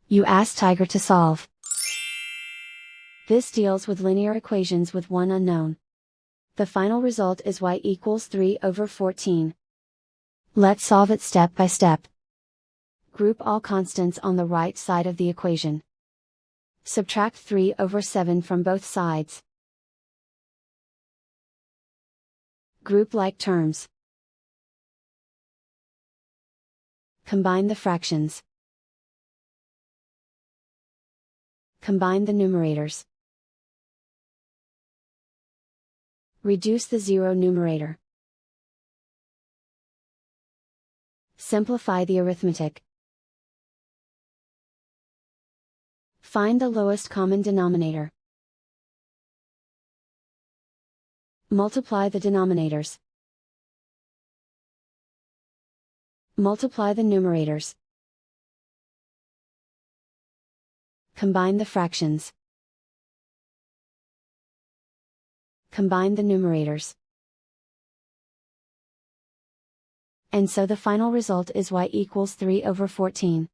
You ask Tiger to solve. This deals with linear equations with one unknown. The final result is y equals 3/14. Let's solve it step by step. Group all constants on the right side of the equation. Subtract 3/7 from both sides. Group like terms. Combine the fractions. Combine the numerators. Reduce the zero numerator. Simplify the arithmetic. Find the lowest common denominator. Multiply the denominators. Multiply the numerators. Combine the fractions. Combine the numerators. And so the final result is y equals 3/14.